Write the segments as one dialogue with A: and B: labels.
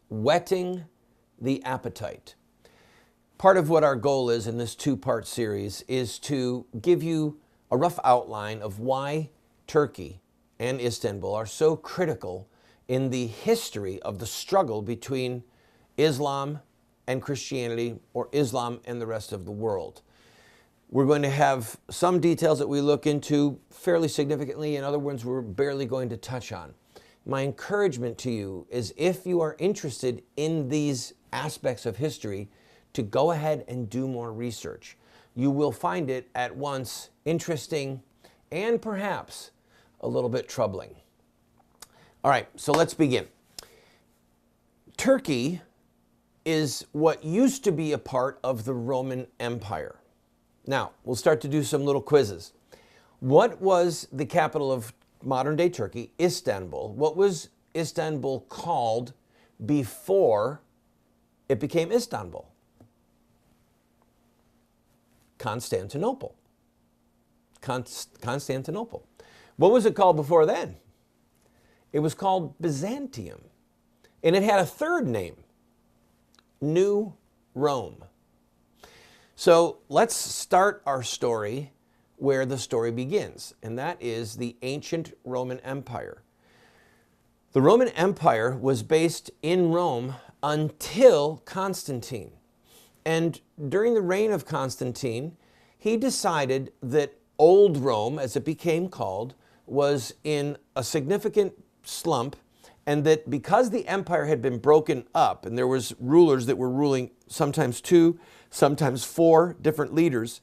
A: Whetting the Appetite. Part of what our goal is in this two-part series is to give you a rough outline of why Turkey and Istanbul are so critical in the history of the struggle between Islam and Christianity, or Islam and the rest of the world. We're going to have some details that we look into fairly significantly, and other ones we're barely going to touch on. My encouragement to you is, if you are interested in these aspects of history, to go ahead and do more research. You will find it at once interesting and perhaps a little bit troubling. All right, so let's begin. Turkey is what used to be a part of the Roman Empire. Now, we'll start to do some little quizzes. What was the capital of modern-day Turkey? Istanbul. What was Istanbul called before it became Istanbul? Constantinople. Constantinople. What was it called before then? It was called Byzantium. And it had a third name, New Rome. So let's start our story where the story begins, and that is the ancient Roman Empire. The Roman Empire was based in Rome until Constantine. And during the reign of Constantine, he decided that Old Rome, as it became called, was in a significant slump, and that because the empire had been broken up and there was rulers that were ruling, sometimes 2, sometimes 4 different leaders,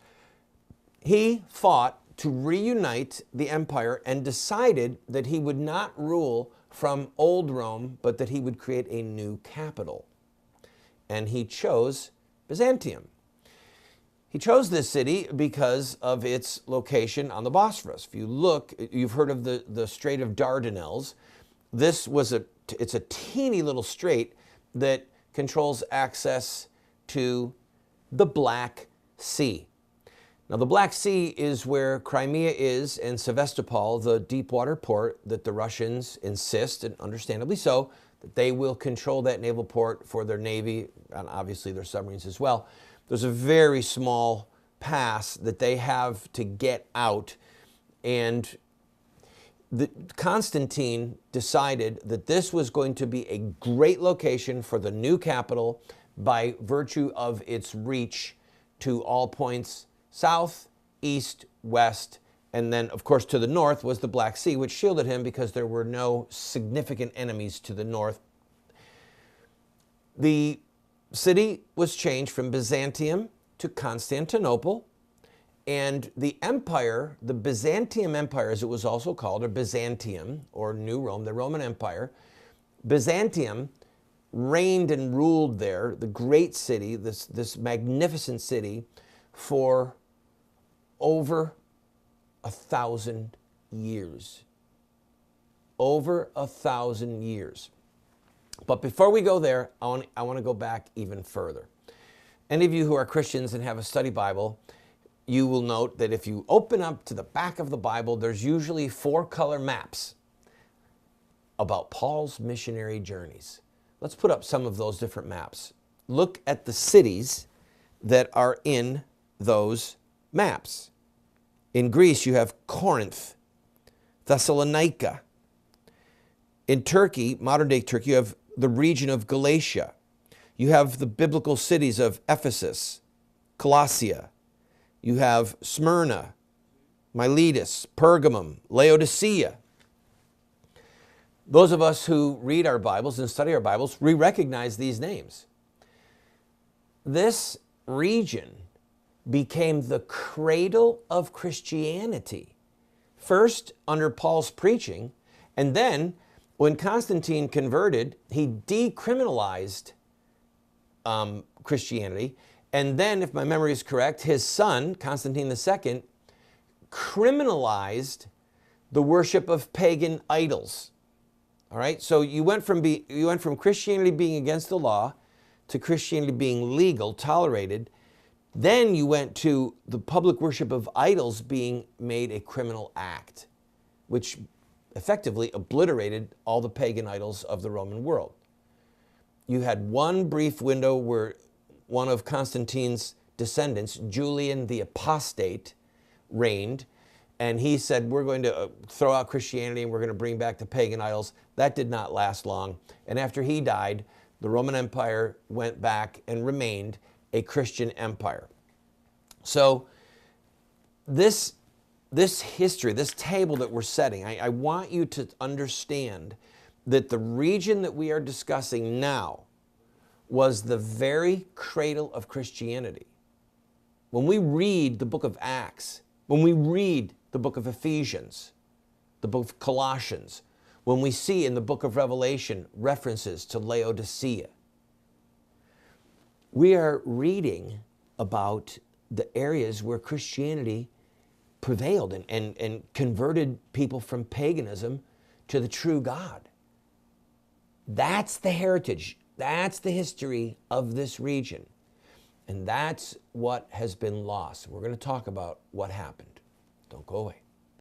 A: he fought to reunite the empire and decided that he would not rule from Old Rome, but that he would create a new capital. And he chose Byzantium. He chose this city because of its location on the Bosphorus. If you look, you've heard of the Strait of Dardanelles. It's a teeny little strait that controls access to the Black Sea. Now, the Black Sea is where Crimea is, and Sevastopol, the deep water port that the Russians insist, and understandably so, that they will control that naval port for their Navy, and obviously their submarines as well. There's a very small pass that they have to get out, and Constantine decided that this was going to be a great location for the new capital by virtue of its reach to all points south, east, west, and then, of course, to the north was the Black Sea, which shielded him because there were no significant enemies to the north. The city was changed from Byzantium to Constantinople, and the empire, the Byzantium Empire, as it was also called, or Byzantium, or New Rome, the Roman Empire, Byzantium reigned and ruled there, the great city, this magnificent city, for over 1,000 years. Over 1,000 years. But before we go there, I want to go back even further. Any of you who are Christians and have a study Bible, you will note that if you open up to the back of the Bible, there's usually 4-color maps about Paul's missionary journeys. Let's put up some of those different maps. Look at the cities that are in those maps. In Greece, you have Corinth, Thessalonica. In Turkey, modern-day Turkey, you have the region of Galatia. You have the biblical cities of Ephesus, Colossia. You have Smyrna, Miletus, Pergamum, Laodicea. Those of us who read our Bibles and study our Bibles, we recognize these names. This region became the cradle of Christianity, first under Paul's preaching, and then when Constantine converted, he decriminalized Christianity, and then, if my memory is correct, his son, Constantine II, criminalized the worship of pagan idols. All right, so you went from Christianity being against the law to Christianity being legal, tolerated. Then you went to the public worship of idols being made a criminal act, which effectively obliterated all the pagan idols of the Roman world. You had one brief window where one of Constantine's descendants, Julian the Apostate, reigned, and he said, we're going to throw out Christianity and we're going to bring back the pagan idols. That did not last long. And after he died, the Roman Empire went back and remained a Christian empire. So this history, this table that we're setting, I want you to understand that the region that we are discussing now was the very cradle of Christianity. When we read the book of Acts, when we read the book of Ephesians, the book of Colossians, when we see in the book of Revelation references to Laodicea, we are reading about the areas where Christianity prevailed and converted people from paganism to the true God. That's the heritage. That's the history of this region. And that's what has been lost. We're going to talk about what happened. Don't go away.